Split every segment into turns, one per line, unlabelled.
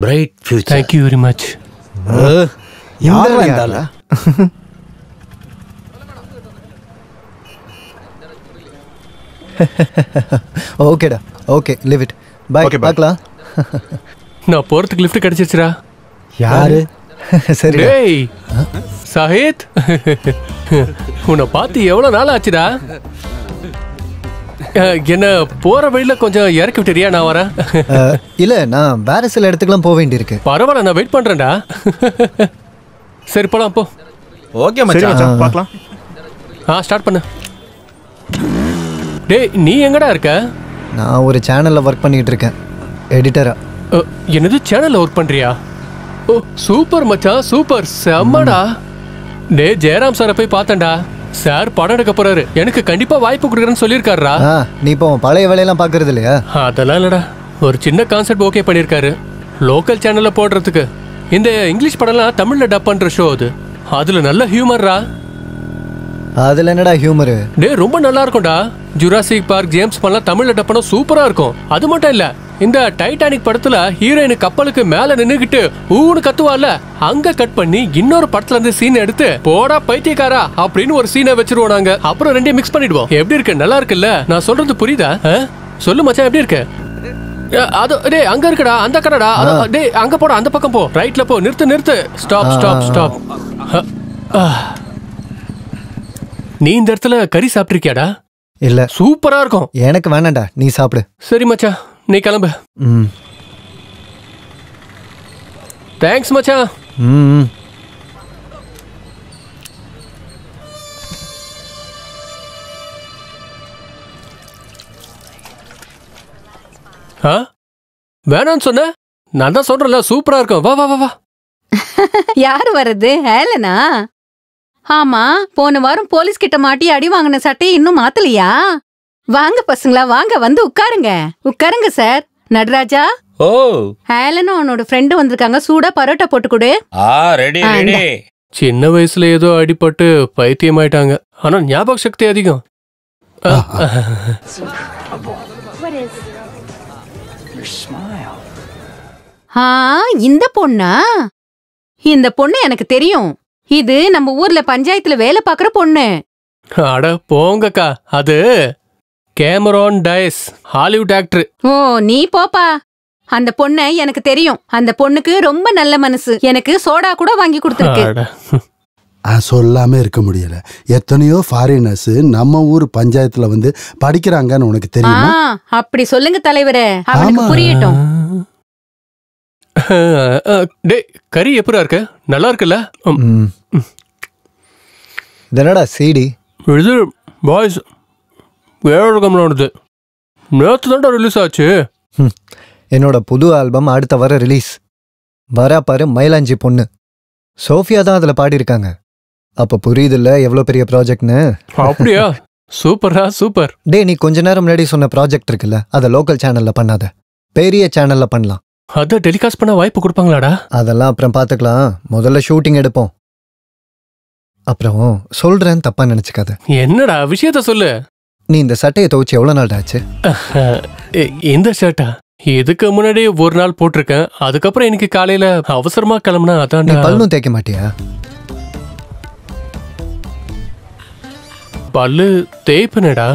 bright future.
Thank you very much.
யாரா இருந்தால?
ஓகேடா, ஓகே, லீவ் இட். பை, பார்க்கலாம்.
நான் போறதுக்கு லிஃப்ட் கிடைச்சிருச்சுடா.
யாரு? சரி.
டேய் சாஹித், உன்னை பார்த்து எவ்வளோ நாள் ஆச்சுடா? என்ன போற வழியில கொஞ்சம் இறக்கி விட்டுறியா? நான் வரேன்.
இல்ல, நான் வேற சில இடத்துக்குலாம் போக வேண்டியிருக்கு.
பரவாயில்ல, நான் வெயிட் பண்றேன்டா. சரி போலாம் போ.
ஓகே மச்சான், பார்க்கலாம்.
ஸ்டார்ட் பண்ணு. டேய் நீ எங்கடா இருக்க?
நான் ஒரு சேனல்ல ஒர்க் பண்ணிட்டு இருக்கேன், எடிட்டரா.
என்னது, சேனல்ல ஒர்க் பண்றியா? ஓ சூப்பர் மச்சான், சூப்பர், செம்மடா. டே ஜெயராம் சாரை போய் பார்த்தேன்டா. சார் படம் எடுக்க போறாரு, எனக்கு கண்டிப்பா வாய்ப்பு கொடுக்குறேன்னு சொல்லியிருக்காருடா.
நீ இப்போ பழைய வேலையெல்லாம் பாக்குறது இல்லையா?
அதெல்லாம் இல்லடா, ஒரு சின்ன கான்செப்ட் ஓகே பண்ணியிருக்காரு லோக்கல் சேனல்ல போடுறதுக்கு. இந்த இங்கிலீஷ் படம்லாம் தமிழ்ல டப் பண்ற ஷோ அது. அதுல நல்ல ஹியூமர்ரா.
அதுல என்னடா ஹியூமர்?
டே ரொம்ப நல்லா இருக்கும்டா. ஜுராசிக் பார்க், ஜேம்ஸ் பாண்ட்லாம் தமிழ்ல டப் பண்ணா சூப்பரா இருக்கும். அது மட்டும் இல்ல, இந்த டைட்டானிக் படத்துல ஹீரோயின் கப்பலுக்கு மேல நின்னுகிட்டு ஊன்னு கத்துவால, அங்க கட் பண்ணி இன்னொரு படத்துல இருந்து சீன் எடுத்து போடா பைத்தியக்காரா அப்படின்னு ஒரு சீனை வச்சிருவோம் நாங்க. அப்புறம் ரெண்டையும் மிக்ஸ் பண்ணிடுவோம். எப்படி இருக்கு? நல்லா இருக்குல்ல? நான் சொல்றது புரியுதா? சொல்லு மச்சான், எப்படி இருக்கு? அது டே அங்க இருக்குடா, அந்த கடைடா. டே அங்க போடா, அந்த பக்கம் போ, ரைட்ல போ. நிறுத்து நிறுத்து, ஸ்டாப் ஸ்டாப் ஸ்டாப். நீ இந்த இடத்துல கறி சாப்பிட்டிருக்கியாடா?
இல்ல.
சூப்பரா இருக்கும்.
எனக்கு வேணாம்டா, நீ சாப்பிடு.
சரி மச்சான், நீ கிளம்பு. தேங்க்ஸ் மச்சான். வேணான்னு சொன்ன? நான் தான் சொல்றேன்ல, சூப்பரா இருக்கும். வா வா வா வா.
யாரு வர்றது? ஹேலனா? ஆமா, போன வாரம் போலீஸ் கிட்ட மாட்டி அடி வாங்கின சட்டையை இன்னும் மாத்தலையா? வாங்க பசங்களா, வாங்க, வந்து உட்காருங்க. உட்காருங்க சார். நடராஜா,
ஓ
ஹேலனா உன்னோட ஃப்ரெண்டு வந்திருக்காங்க, சூடா பரோட்டா போட்டு கொடு.
Ready ready.
சின்ன வயசுல ஏதோ அடிபட்டு பைத்தியமாயிட்டாங்க, ஆனா ஞாபக சக்தி அதிகம்.
இந்த பொண்ணா? இந்த பொண்ணு எனக்கு தெரியும். இது நம்ம ஊர்ல பஞ்சாயத்துல வேலை பாக்குற பொண்ணு.
அட போங்கக்கா, அது கேமரான் டைஸ், ஹாலிவுட் ஆக்டர்.
ஓ நீ போப்பா. அந்த பொண்ணை எனக்கு தெரியும். அந்த பொண்ணுக்கு ரொம்ப நல்ல மனசு. எனக்கு சோடா கூட வாங்கி கொடுத்துருக்கு.
சொல்லாம இருக்க முடியல. எத்தனையோ ஃபாரினர்ஸ் நம்ம ஊர் பஞ்சாயத்துல வந்து படிக்கிறாங்கன்னு உனக்கு தெரியுமா?
அப்படி சொல்லுங்க தலைவரே, அவனுக்கு புரியட்டும்.
டே கறி எப்படா இருக்கு? நல்லா இருக்குல்ல?
இதனடா சிடி?
இது பாய்ஸ் வேறொரு நேற்று தான்டா ரிலீஸ் ஆச்சு.
என்னோட புது ஆல்பம் அடுத்த வாரம் ரிலீஸ். வரா பாரு மயிலாஞ்சி பொண்ணு சோஃபியா தான் அதுல பாடியிருக்காங்க. அப்ப புரியுதுல்ல எவ்வளவு பெரிய ப்ராஜெக்ட்னு.
அப்படியா? சூப்பரா சூப்பர்.
டே நீ கொஞ்ச நேரம் முன்னாடி சொன்ன ப்ராஜெக்ட் இருக்குல்ல, அதை லோக்கல் சேனல்ல பண்ணாத, பெரிய சேனல்ல பண்ணலாம்.
அத டெலிகாஸ்ட் பண்ண வாய்ப்பு கொடுப்பாங்களாடா?
அதெல்லாம் அப்புறம் பாத்துக்கலாம், முதல்ல ஷூட்டிங் எடுப்போம். அப்புறம் சொல்றேன், தப்பா நினைச்சுக்காத.
என்னடா விஷயத்த சொல்லு.
நீ இந்த சட்டையை துவைச்சு எவ்வளவு நாள் ஆச்சு?
இந்த ஷர்ட்டா? இதுக்கு முன்னாடி ஒரு நாள் போட்டிருக்கேன். அதுக்கப்புறம் எனக்கு காலையில அவசரமா கிளம்புனா அதான்.
நீ பல்லும் தேய்க்க மாட்டியா?
பல்லு தேய்ப்பனடா.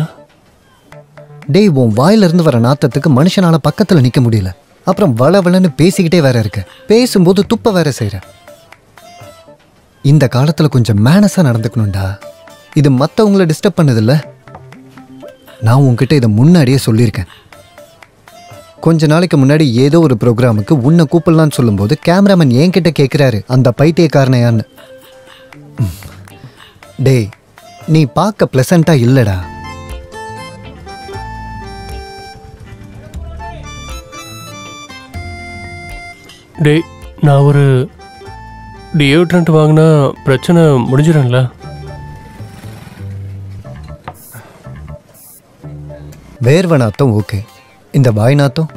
டேய் உன் வாயில இருந்து வர நாத்தத்துக்கு மனுஷனால பக்கத்துல நிக்க முடியல. அப்புறம் வளவளன்னு பேசிக்கிட்டே வேற இருக்க, பேசும்போது துப்ப வேற செய்யற. இந்த காலத்துல கொஞ்சம் மேனஸா நடந்துக்கணும்டா. இது மத்தவங்களை டிஸ்டர்ப் பண்ணதில்ல. நான் உன்கிட்ட இதை முன்னாடியே சொல்லியிருக்கேன். கொஞ்ச நாளைக்கு முன்னாடி ஏதோ ஒரு ப்ரோக்ராமுக்கு உன்னை கூப்பிடலான்னு சொல்லும்போது கேமராமேன் என்கிட்ட கேட்கிறாரு, அந்த பைத்தியக்காரனையான்னு. டேய் நீ பார்க்க பிளசண்டா இல்லடா.
டேய் நான் ஒரு டியோட்ரண்ட் வாங்கினா பிரச்சனை முடிஞ்சிடும்ல?
வேர்வை நாத்தம் ஓகே, இந்த வாய் நாத்தம்?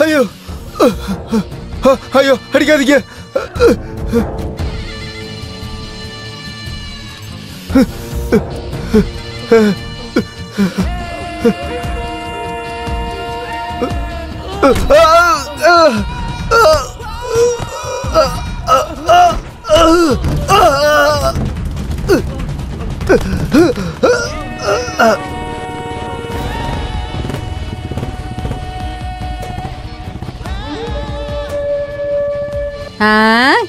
ஐயோ ஐயோ அடிக்காதீங்க.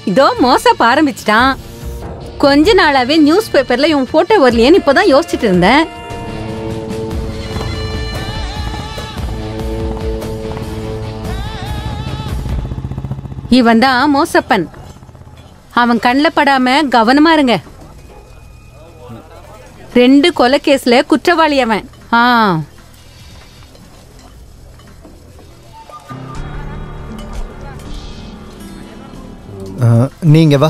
இதோ மோசப் ஆரம்பிச்சிட்டான். கொஞ்ச நாளாவே நியூஸ் பேப்பர்ல இவன் போட்டோ வரலையேன்னு இப்பதான் யோசிச்சுட்டு இருந்தேன். இவன் தான் மோசப்பன். அவன் கண்ணில் படாம கவனமா இருங்க. 2 கொலை கேஸ்ல குற்றவாளி அவன்.
நீங்க வா.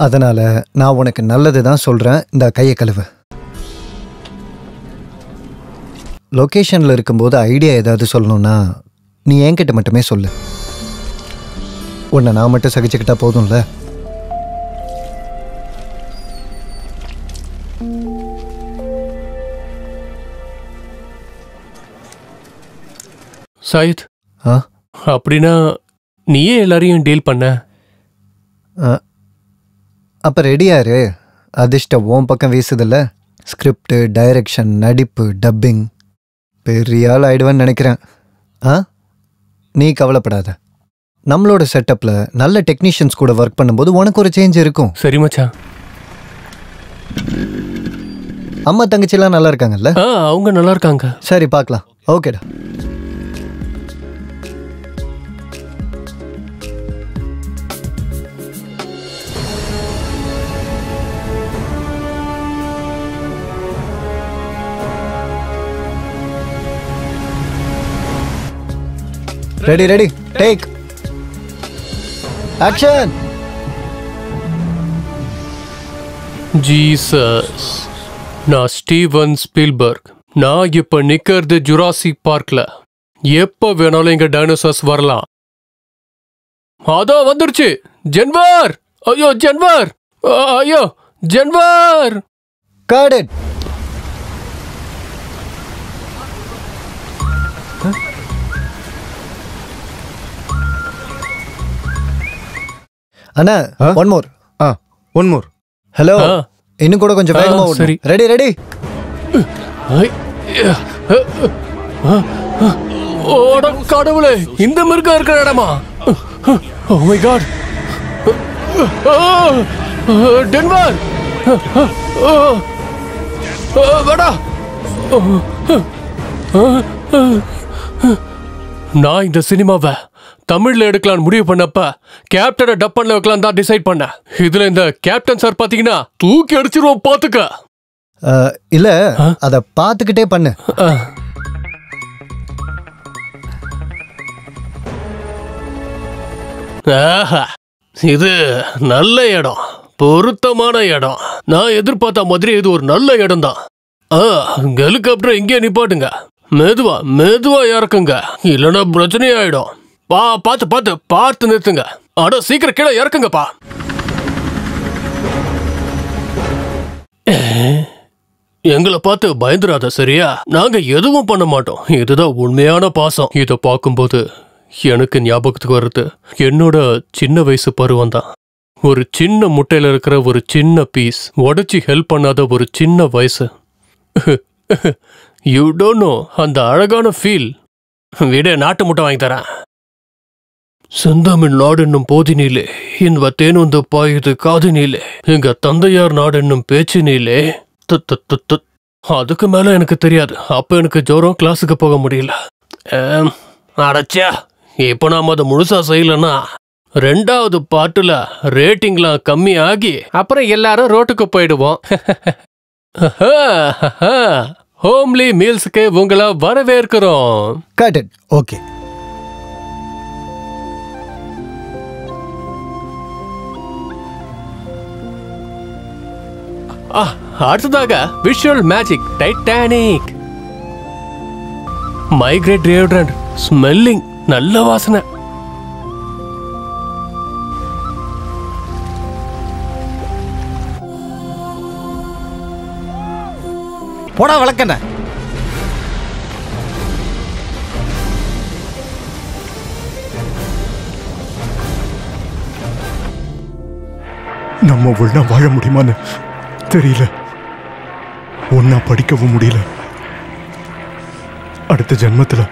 அதனால நான் உனக்கு நல்லது தான் சொல்றேன். இந்த கையை கழுவு. லொகேஷன்ல இருக்கும்போது ஐடியா ஏதாவது சொல்லணும்னா நீ என்கிட்ட மட்டுமே சொல்லு. உன்னை நான் மட்டும் சகிச்சுக்கிட்டா போதும்ல.
சாயித், அப்படின்னா நீயே எல்லாரையும் டீல் பண்ண?
அப்ப ரெடியாரு. அதிர்ஷ்டம் உன் பக்கம் வீசுதில்ல. ஸ்கிரிப்ட், டைரக்ஷன், நடிப்பு, டப்பிங், பெரிய ஆள் ஆயிடுவேன்னு நினைக்கிறேன். நீ கவலைப்படாத. நம்மளோட செட்டப்ல நல்ல டெக்னீஷியன்ஸ் கூட ஒர்க் பண்ணும்போது உனக்கு ஒரு சேஞ்ச் இருக்கும்.
சரி மச்சான்.
அம்மா தங்கச்சிலாம் நல்லா இருக்காங்கல்ல?
அவங்க நல்லா இருக்காங்க.
சரி பார்க்கலாம். ஓகேடா. Ready ready take action.
Jesus, நான் ஸ்டீவன் ஸ்பீல்பர்க். நான் இப்ப நிக்கிறது ஜுராசிக் பார்க்ல. எப்ப வேணாலும் இங்க டைனோசர்ஸ் வரலாம். அதோ வந்துருச்சு ஜென்வர். ஐயோ ஜென்வர், ஐயோ ஜென்வர்.
Got it. அண்ணா ஒன் மோர். ஹலோ, இன்னும் கூட கொஞ்சம் வேகமா ஓடு.
சரி.
Ready ready.
ஓட கடவுளே, இந்த மிருகம் இருக்கிற இடமா? Oh my God. டென்வர் வாடா. நான் இந்த சினிமாவை தமிழ்ல எடுக்கலான்னு முடிவு பண்ணப்ப கேப்டனை டப்பன்ல வைக்கலாம் தான் டிசைட் பண்ண. இதுல இந்த கேப்டன் சார் பாத்தீங்கன்னா தூக்கி அடிச்சிருவோம் பாத்துக்க.
இல்ல, அத பாத்துக்கிட்டே பண்ணு.
இது நல்ல இடம், பொருத்தமான இடம். நான் எதிர்பார்த்த மாதிரி இது ஒரு நல்ல இடம் தான். ஹெலிகாப்டர் இங்கே நிப்பாட்டுங்க. மெதுவா மெதுவா இறக்குங்க, இல்லைன்னா பிரச்சனை ஆயிடும். பார்த்து பார்த்து பார்த்து நிறுத்துங்க. அட சீக்கிரம் கீழே இறக்குங்கப்பா. எங்களை பார்த்து பயந்துராத சரியா? நாங்க எதுவும் பண்ண மாட்டோம். இதுதான் உண்மையான பாசம். இதை பார்க்கும்போது எனக்கு ஞாபகத்துக்கு வருது என்னோட சின்ன வயசு பருவம் தான். ஒரு சின்ன முட்டையில இருக்கிற ஒரு சின்ன பீஸ், உடைச்சி ஹெல்ப் பண்ணாத ஒரு சின்ன வயசு. யூ டோன்ட் நோ அந்த அழகான ஃபீல். விட நாட்டு முட்டை வாங்கி தரேன். செந்தமிழ் நாடென்னும் போதினிலே இன்ப தேனுந்து பாயுது காதினிலே, எங்க தந்தையார் நாடென்னும் பேச்சினிலே. அதுக்கு மேல எனக்கு தெரியாது. அப்ப எனக்கு ஜோரம், கிளாஸுக்கு போக முடியல. அடச்சா, இப்ப நாம அதை முழுசா செய்யலன்னா 2வது பாட்டுல ரேட்டிங்லாம் கம்மி ஆகி அப்புறம் எல்லாரும் ரோட்டுக்கு போயிடுவோம். ஹோம்லி மீல்ஸுக்கு உங்களை வரவேற்கிறோம்.
Cut it. ஓகே.
அடுத்ததாக visual magic Titanic. Migrate deodorant smelling நல்ல வாசனை.
போடா வழக்கண்ண.
நம்ம ஒண்ணா வாழ முடியுமான்னு தெரியல. ஒன்னா படிக்கவும் முடியல. அடுத்த ஜென்மத்துல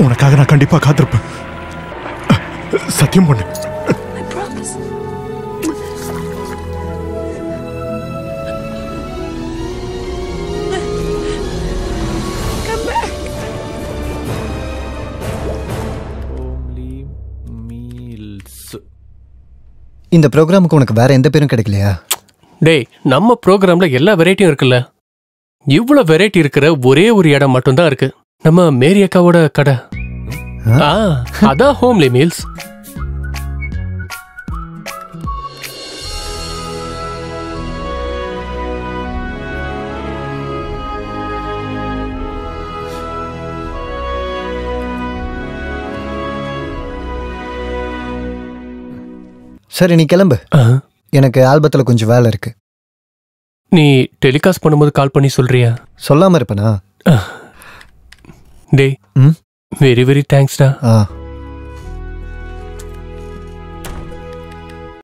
உனக்காக நான் கண்டிப்பா காத்திருப்பேன். சத்தியம் பண்ணு.
இந்த ப்ரோக்ராமுக்கு உனக்கு வேற எந்த பேரும் கிடைக்கலையா?
டேய், நம்ம ப்ரோக்ராம்ல எல்லா வெரைட்டியும் இருக்குல்ல. இவ்வளவு வெரைட்டி இருக்கிற ஒரே ஒரு இடம் மட்டும்தான் இருக்கு. நம்ம மேரி அக்காவோட கடை. அதான் ஹோம்லி மீல்ஸ்.
சரி, நீ கிளம்பு. எனக்கு ஆல்பத்தில் கொஞ்சம் வேலை இருக்கு.
நீ டெலிகாஸ்ட் பண்ணும்போது கால் பண்ணி சொல்றியா?
சொல்லாம இருப்பனா?
டேய், வெரி வெரி தேங்க்ஸ்டா.